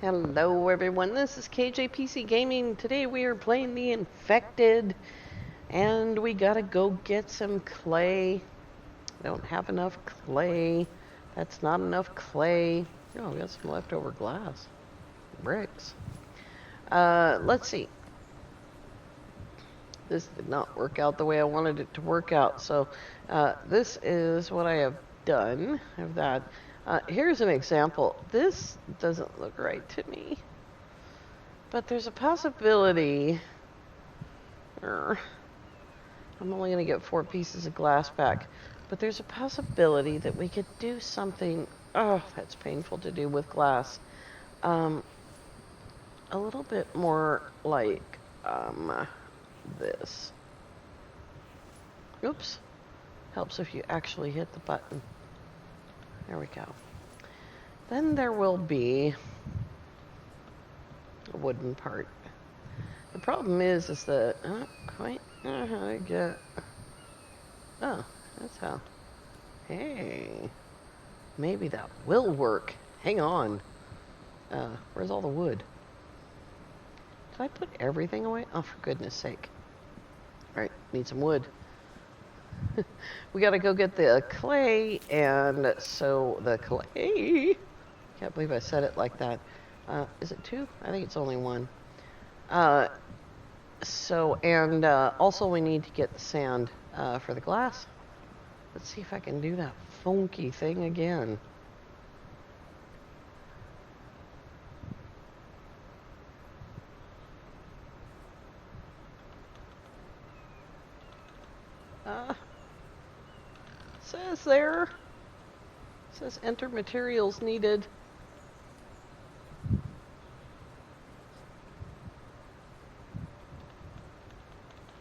Hello everyone, this is KJPC Gaming. Today we are playing the Infected, and we gotta go get some clay. I don't have enough clay. That's not enough clay. Oh, we got some leftover glass. Bricks. Let's see. This did not work out the way I wanted it to work out, so this is what I have done. I have that. Here's an example. This doesn't look right to me. But there's a possibility. I'm only going to get 4 pieces of glass back. But there's a possibility that we could do something. Oh, that's painful to do with glass. A little bit more like this. Oops. Helps if you actually hit the button. There we go. Then there will be a wooden part. The problem is that I don't quite know how to get. Oh, that's how. Hey, maybe that will work. Hang on. Where's all the wood? Did I put everything away? Oh, for goodness sake. All right, need some wood. We gotta go get the clay, and so the clay. Can't believe I said it like that. Is it 2? I think it's only 1. Also we need to get the sand for the glass. Let's see if I can do that funky thing again. Says there. Says enter materials needed.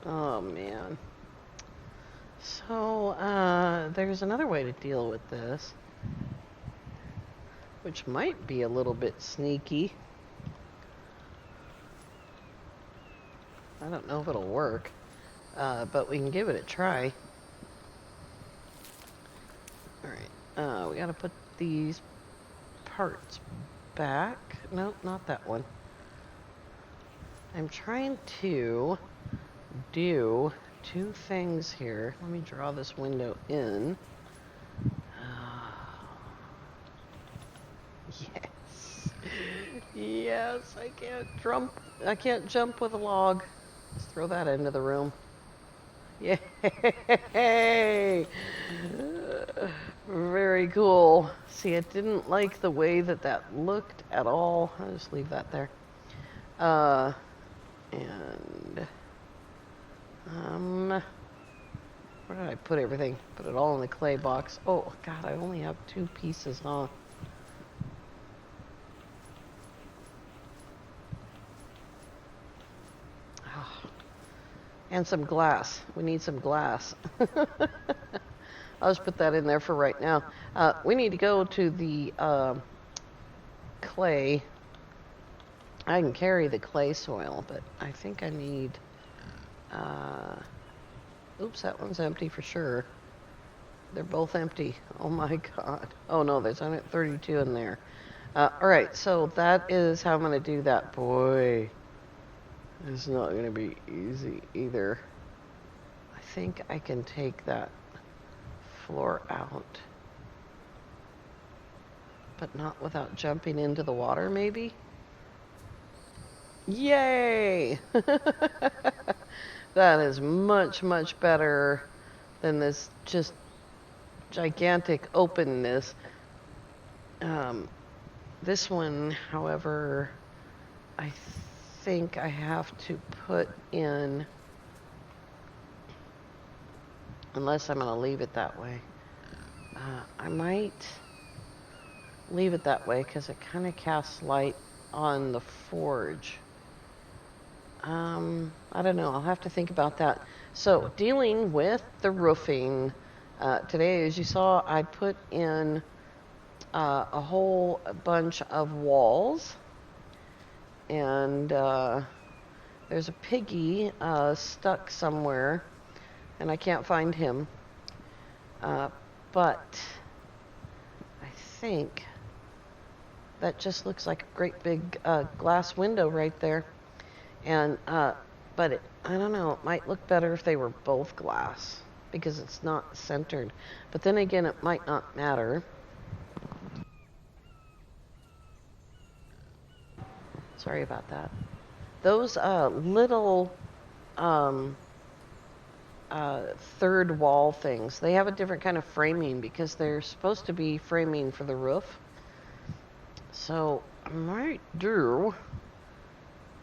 Oh man. So, there's another way to deal with this, which might be a little bit sneaky. I don't know if it'll work, but we can give it a try. Alright, we gotta put these parts back. Nope, not that one. I'm trying to do 2 things here. Let me draw this window in. Yes. Yes, I can't jump with a log. Let's throw that into the room. Yay! Very cool. See, I didn't like the way that looked at all. I'll just leave that there. Where did I put everything? Put it all in the clay box. Oh, God, I only have 2 pieces, huh? Oh. And some glass. We need some glass. I'll just put that in there for right now. We need to go to the clay. I can carry the clay soil, but I think I need... Oops, that one's empty for sure. They're both empty. Oh my God. Oh no, there's 132 in there. Alright, so that is how I'm going to do that. Boy, it's not going to be easy either. I think I can take that floor out. But not without jumping into the water, maybe? Yay! That is much, much better than this just gigantic openness. This one, however, I think I have to put in, unless I'm going to leave it that way. I might leave it that way because it kind of casts light on the forge. I don't know. I'll have to think about that. So, dealing with the roofing, today, as you saw, I put in a whole bunch of walls. And there's a piggy stuck somewhere, and I can't find him. But I think That just looks like a great big glass window right there. And, but I don't know, it might look better if they were both glass because it's not centered. But then again, it might not matter. Sorry about that. Those little um, third wall things, they have a different kind of framing because they're supposed to be framing for the roof. So I might do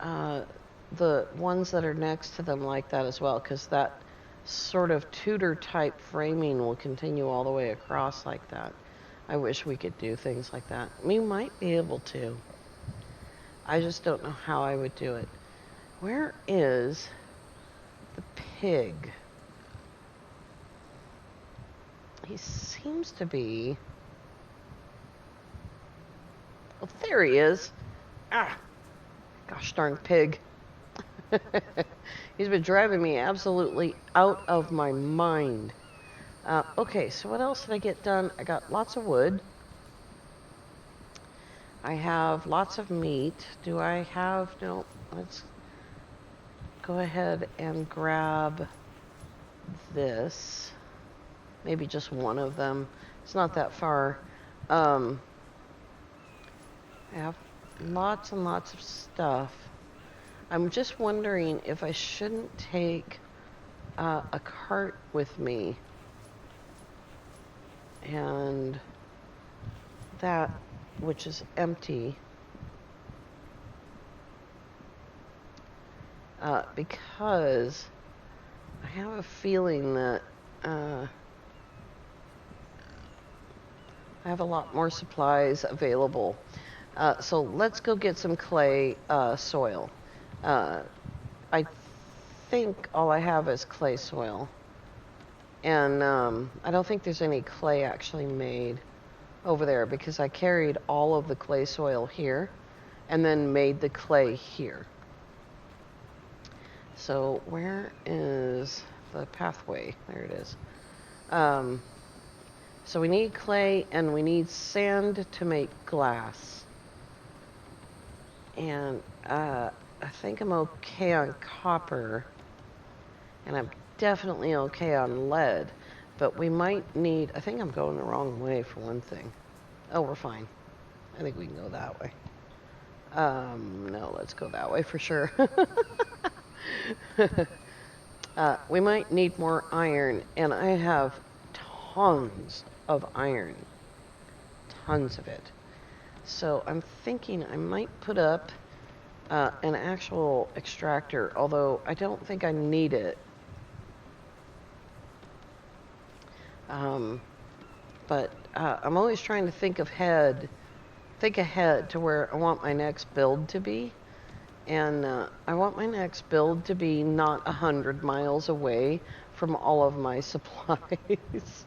the ones that are next to them like that as well, because that sort of Tudor type framing will continue all the way across like that. I wish we could do things like that. We might be able to. I just don't know how I would do it. Where is the pig? He seems to be... Oh, there he is. Ah, gosh darn pig. He's been driving me absolutely out of my mind. Okay, so what else did I get done? I got lots of wood. I have lots of meat. Do I have... No, let's go ahead and grab this. Maybe just one of them. It's not that far. I have lots and lots of stuff. I'm just wondering if I shouldn't take a cart with me. And that, which is empty. Because I have a feeling that I have a lot more supplies available. So let's go get some clay soil. I think all I have is clay soil. And I don't think there's any clay actually made over there because I carried all of the clay soil here and then made the clay here. So where is the pathway? There it is. So we need clay and we need sand to make glass. And I think I'm okay on copper. And I'm definitely okay on lead. But we might need... I think I'm going the wrong way for one thing. Oh, we're fine. I think we can go that way. No, let's go that way for sure. We might need more iron, and I have tons of iron. Tons of it. So I'm thinking I might put up an actual extractor, although I don't think I need it. But I'm always trying to think ahead to where I want my next build to be. And I want my next build to be not 100 miles away from all of my supplies.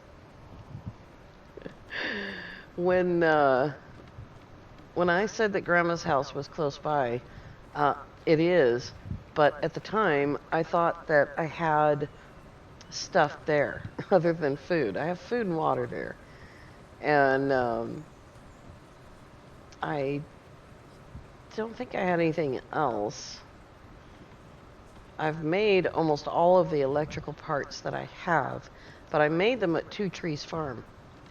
When I said that Grandma's house was close by, it is. But at the time, I thought that I had stuff there other than food. I have food and water there. And I don't think I had anything else. I've made almost all of the electrical parts that I have, but I made them at Two Trees Farm,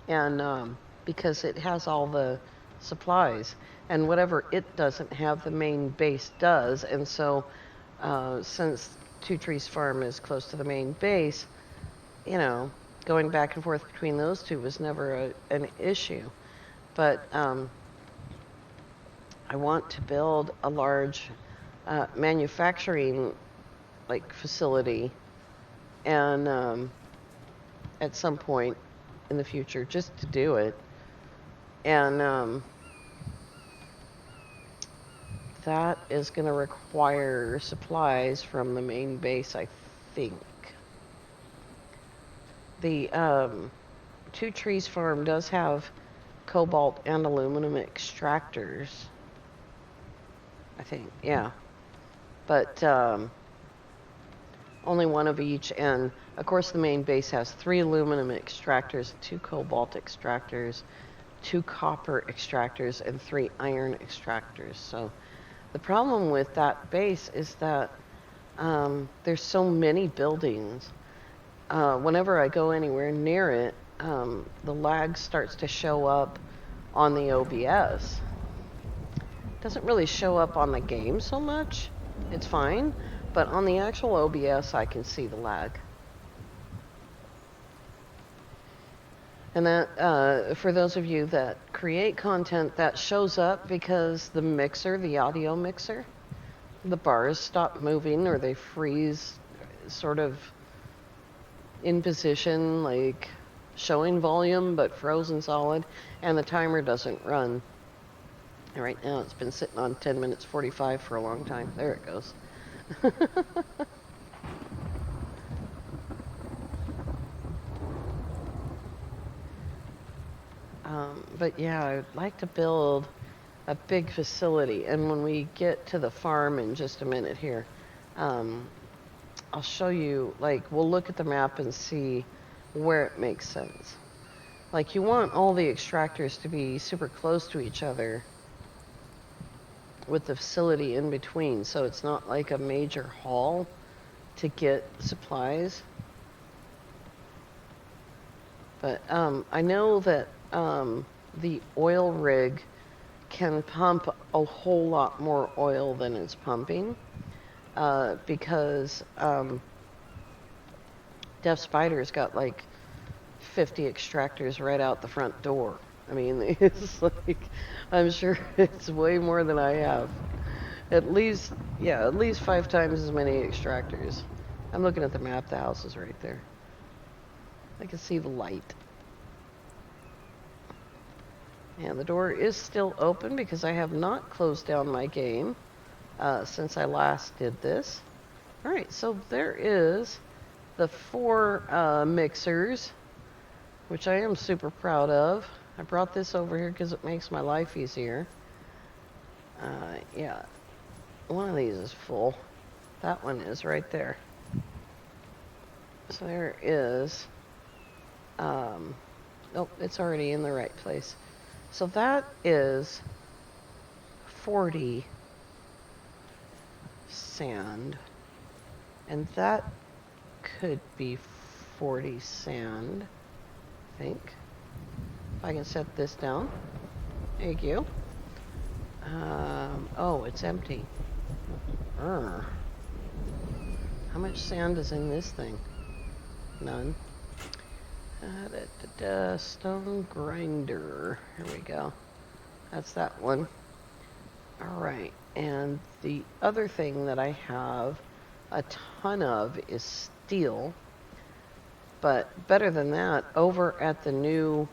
and because it has all the supplies, and whatever it doesn't have, the main base does, and so since Two Trees Farm is close to the main base, you know, going back and forth between those two was never an issue. But I want to build a large manufacturing facility, and at some point in the future, just to do it. And that is going to require supplies from the main base, I think. The Two Trees Farm does have cobalt and aluminum extractors, I think, yeah. But only one of each, and of course the main base has 3 aluminum extractors, 2 cobalt extractors, 2 copper extractors and 3 iron extractors. So the problem with that base is that there's so many buildings. Whenever I go anywhere near it, the lag starts to show up on the OBS. Doesn't really show up on the game so much. It's fine, but on the actual OBS I can see the lag. And that, for those of you that create content, that shows up because the mixer, the audio mixer, the bars stop moving or they freeze sort of in position, like showing volume but frozen solid, and the timer doesn't run. And right now it's been sitting on 10 minutes 45 for a long time. There it goes. But yeah, I'd like to build a big facility, and when we get to the farm in just a minute here, I'll show you, like, we'll look at the map and see where it makes sense. Like, you want all the extractors to be super close to each other with the facility in between, so it's not like a major haul to get supplies. But I know that the oil rig can pump a whole lot more oil than it's pumping because Deaf Spider's got like 50 extractors right out the front door. I mean, it's like, I'm sure it's way more than I have. At least 5 times as many extractors. I'm looking at the map, the house is right there. I can see the light. And the door is still open because I have not closed down my game since I last did this. Alright, so there is the 4 mixers, which I am super proud of. I brought this over here because it makes my life easier. Yeah, one of these is full. That one is right there. So there is, oh, it's already in the right place. So that is 40 sand, and that could be 40 sand, I think. If I can set this down. Thank you. Oh, it's empty. How much sand is in this thing? None. Stone grinder. Here we go. That's that one. Alright, and the other thing that I have a ton of is steel. But better than that, over at the new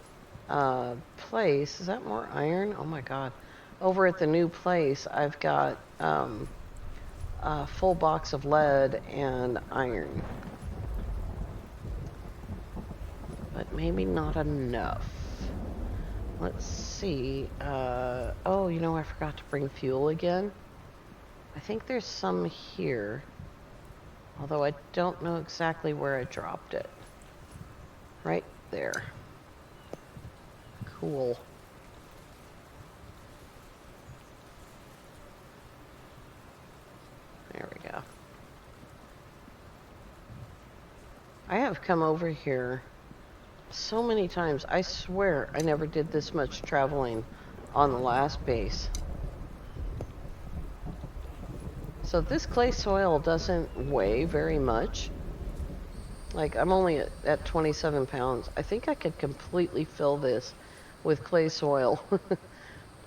place, is that more iron? Oh my god. Over at the new place, I've got a full box of lead and iron. But maybe not enough. Let's see. Oh, you know, I forgot to bring fuel again. I think there's some here. Although I don't know exactly where I dropped it. Right there. Cool. There we go. I have come over here so many times. I swear I never did this much traveling on the last base. So this clay soil doesn't weigh very much. Like, I'm only at 27 pounds. I think I could completely fill this with clay soil.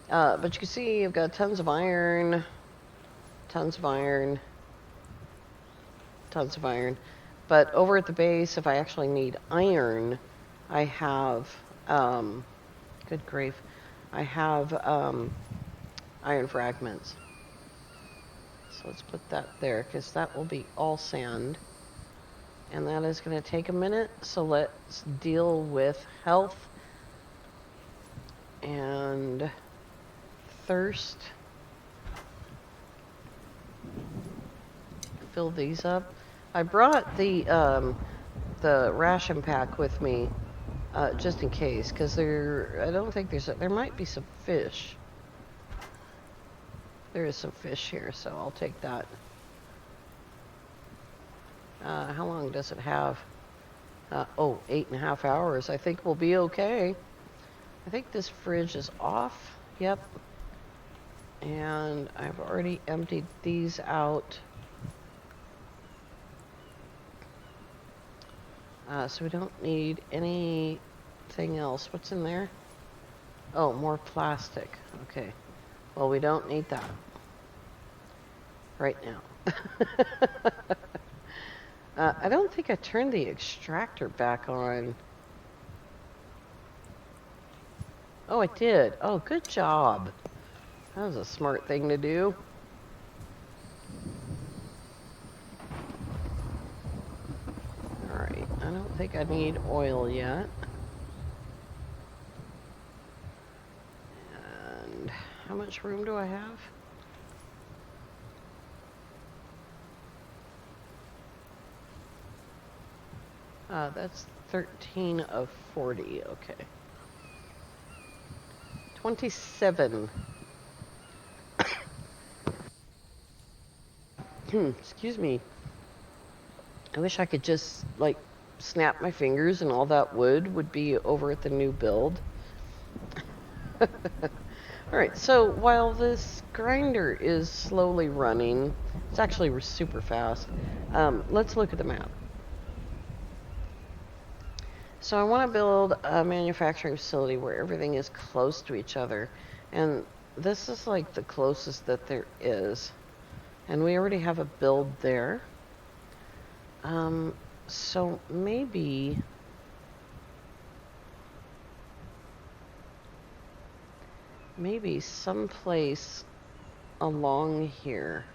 But you can see I've got tons of iron, tons of iron, tons of iron. But over at the base, if I actually need iron, I have, good grief, I have iron fragments. So let's put that there, because that will be all sand. And that is going to take a minute, so let's deal with health and thirst. Fill these up. I brought the ration pack with me just in case, because I don't think there might be some fish. There is some fish here, so I'll take that. How long does it have? Oh, 8.5 hours. I think we'll be okay. I think this fridge is off. Yep. And I've already emptied these out. So we don't need anything else. What's in there? Oh, more plastic. Okay. Well, we don't need that right now. I don't think I turned the extractor back on. Oh, I did. Oh, good job. That was a smart thing to do. Alright, I don't think I need oil yet. And how much room do I have? That's 13 of 40, okay. 27. Excuse me. I wish I could just, like, snap my fingers and all that wood be over at the new build. Alright, so while this grinder is slowly running, it's actually super fast, let's look at the map. So I want to build a manufacturing facility where everything is close to each other. And this is like the closest that there is. And we already have a build there. So maybe someplace along here.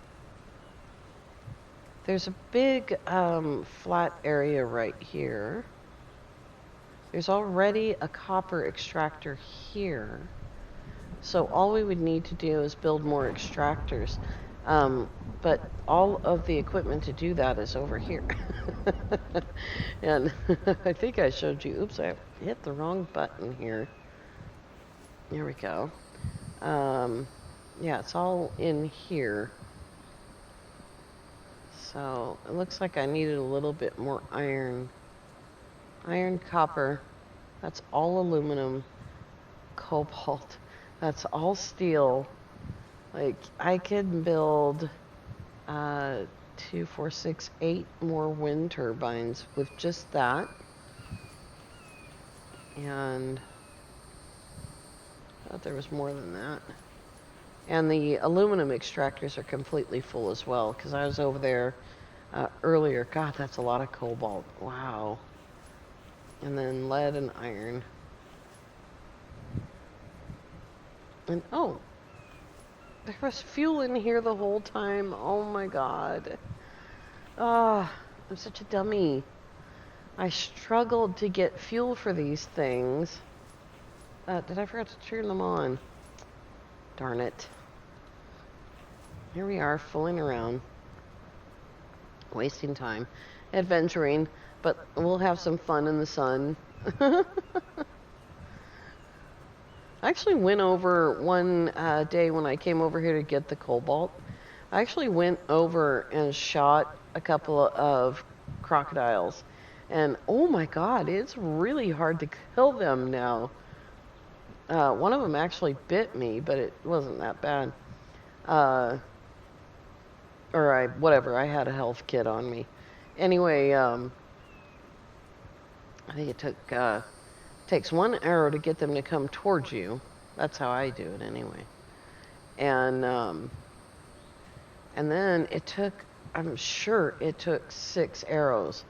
There's a big flat area right here. There's already a copper extractor here. So all we would need to do is build more extractors. But all of the equipment to do that is over here. And I think I showed you, oops, I hit the wrong button here. There we go. Yeah, it's all in here. So it looks like I needed a little bit more iron. Iron, copper, that's all aluminum. Cobalt, that's all steel. Like, I can build 2, 4, 6, 8 more wind turbines with just that. And I thought there was more than that. And the aluminum extractors are completely full as well, because I was over there earlier. God, that's a lot of cobalt. Wow. And then lead and iron. And oh, there was fuel in here the whole time. Oh my god. Ah, I'm such a dummy. I struggled to get fuel for these things. Did I forget to turn them on? Darn it. Here we are, fooling around. Wasting time. Adventuring, but we'll have some fun in the sun. I actually went over one day when I came over here to get the cobalt. I actually went over and shot a couple of crocodiles. And oh my god, it's really hard to kill them now. One of them actually bit me, but it wasn't that bad. Whatever, I had a health kit on me. Anyway, I think it takes one arrow to get them to come towards you. That's how I do it anyway. And then I'm sure it took 6 arrows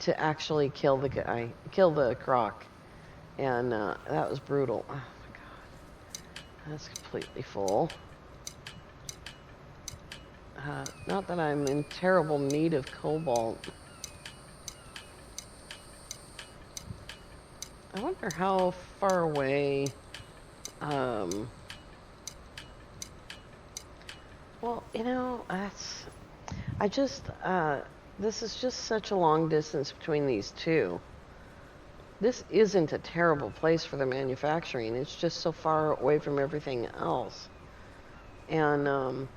to actually kill the croc. And that was brutal. Oh my god. That's completely full. Not that I'm in terrible need of cobalt. I wonder how far away, well, you know, this is just such a long distance between these two this isn't a terrible place for the manufacturing. It's just so far away from everything else. And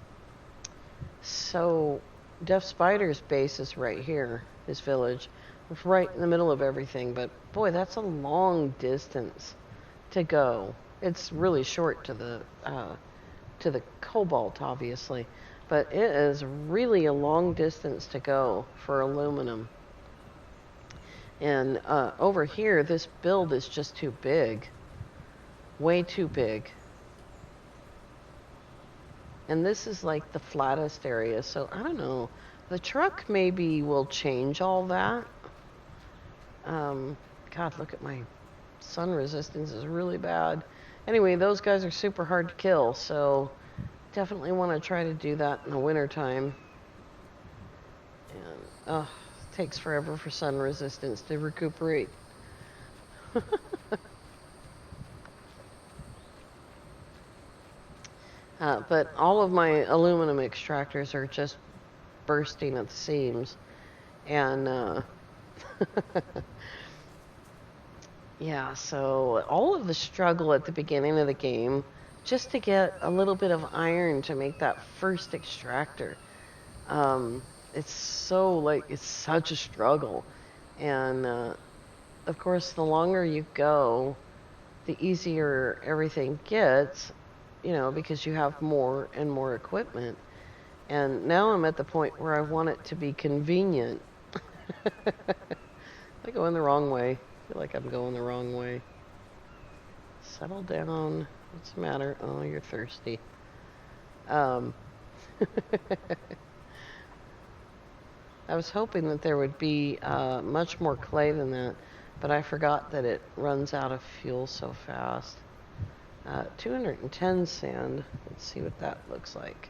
so Deaf Spider's base is right here, his village. It's right in the middle of everything, but boy, that's a long distance to go. It's really short to the cobalt, obviously, but it is really a long distance to go for aluminum. And over here, this build is just too big, way too big. And this is like the flattest area, so I don't know. The truck maybe will change all that. God, look at my sun resistance is really bad. Anyway, those guys are super hard to kill, so definitely want to try to do that in the wintertime. And, it takes forever for sun resistance to recuperate. But all of my aluminum extractors are just bursting at the seams. And, yeah, so all of the struggle at the beginning of the game just to get a little bit of iron to make that first extractor. It's such a struggle. And, of course, the longer you go, the easier everything gets, because you have more and more equipment. And now I'm at the point where I want it to be convenient. I go in the wrong way. I feel like I'm going the wrong way. Settle down. What's the matter? Oh, you're thirsty. I was hoping that there would be much more clay than that, but I forgot that it runs out of fuel so fast. 210 sand. Let's see what that looks like.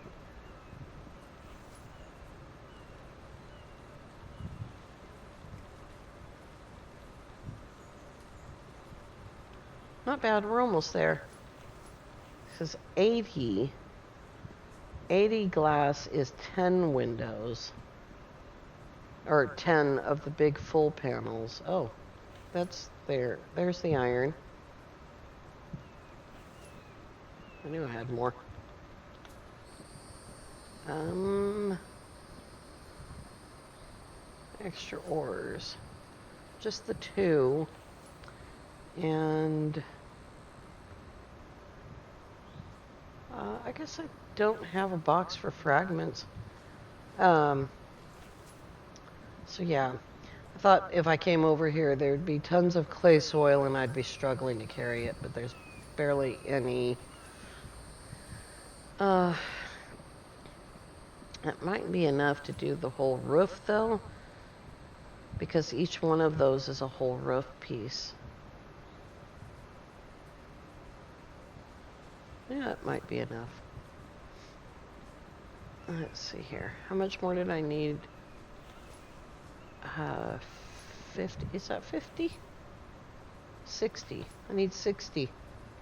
Not bad, we're almost there. This is 80. 80 glass is 10 windows. Or 10 of the big full panels. Oh, that's there. There's the iron. I knew I had more. Extra ores. Just the 2. And I guess I don't have a box for fragments. So yeah, I thought if I came over here there'd be tons of clay soil and I'd be struggling to carry it, but there's barely any. That might be enough to do the whole roof though, because each one of those is a whole roof piece. Yeah, it might be enough. Let's see here. How much more did I need? 50. Is that 50? 60. I need 60.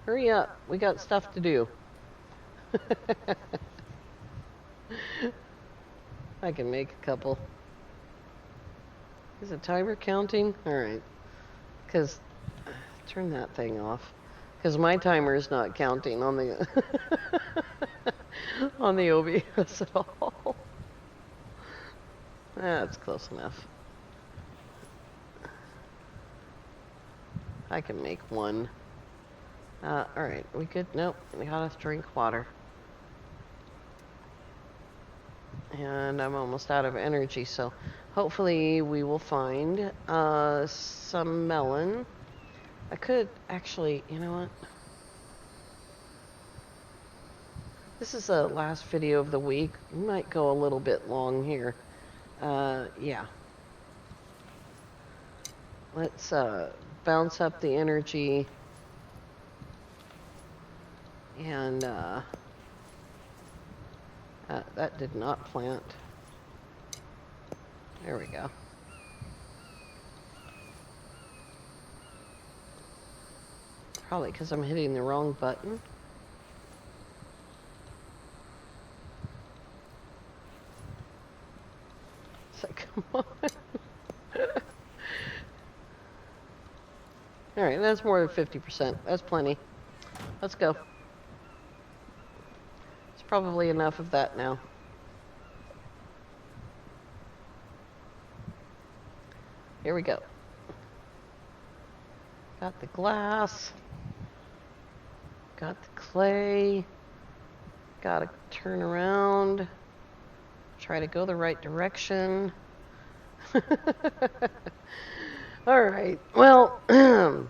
Hurry up. We got stuff to do. I can make a couple. Is the timer counting? Alright. Because, turn that thing off. Because my timer is not counting on the on the OBS at all. That's close enough. I can make one. Alright, we good? Nope, we gotta drink water. And I'm almost out of energy, so hopefully we will find some melon. I could actually, you know what? This is the last video of the week. We might go a little bit long here. Yeah. Let's bounce up the energy. And that did not plant. There we go. Probably because I'm hitting the wrong button. It's like, come on. All right, that's more than 50%. That's plenty. Let's go. It's probably enough of that now. Here we go. Got the glass. Got the clay. Gotta turn around. Try to go the right direction. All right. Well, I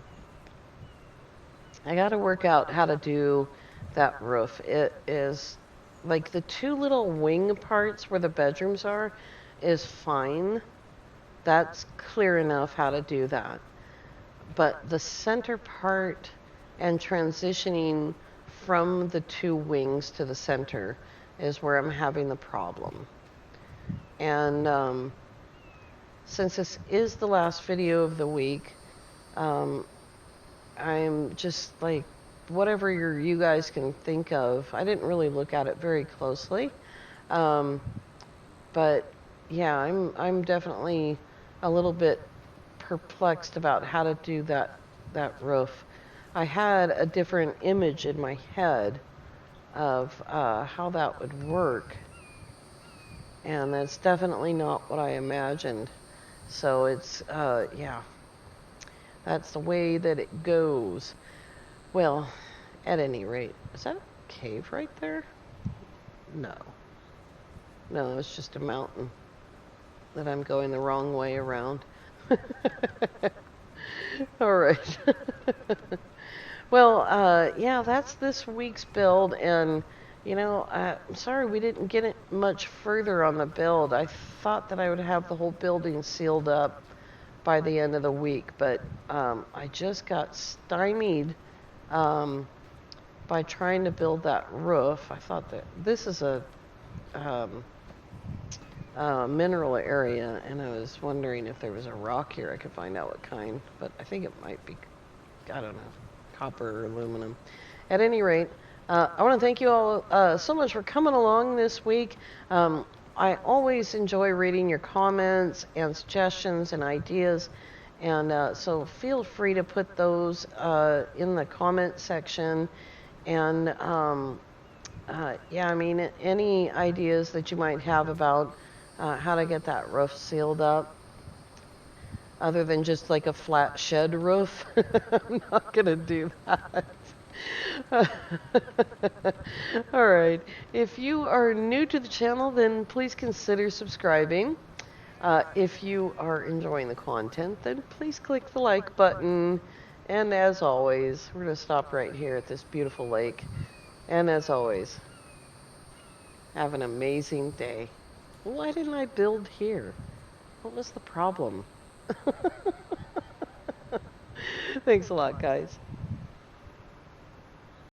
gotta work out how to do that roof. It is like the two little wing parts where the bedrooms are is fine. That's clear enough how to do that. But the center part and transitioning from the two wings to the center is where I'm having the problem. And since this is the last video of the week, I'm just like, whatever you guys can think of. I didn't really look at it very closely. But yeah, I'm definitely a little bit perplexed about how to do that roof. I had a different image in my head of how that would work, and that's definitely not what I imagined. So it's yeah, that's the way that it goes. Well, at any rate, is that a cave right there? No. No, it's just a mountain that I'm going the wrong way around. All right. Well, yeah, that's this week's build, and you know, I'm sorry we didn't get it much further on the build. I thought that I would have the whole building sealed up by the end of the week, but I just got stymied by trying to build that roof. I thought that this is a mineral area, and I was wondering if there was a rock here I could find out what kind, but I think it might be, I don't know, copper or aluminum. At any rate, I want to thank you all so much for coming along this week. I always enjoy reading your comments and suggestions and ideas, and so feel free to put those in the comment section. And yeah, I mean, any ideas that you might have about how to get that roof sealed up, other than just like a flat shed roof. I'm not gonna do that. All right. If you are new to the channel, then please consider subscribing. If you are enjoying the content, then please click the like button. And as always, we're gonna stop right here at this beautiful lake. And as always, have an amazing day. Why didn't I build here? What was the problem? Thanks a lot, guys.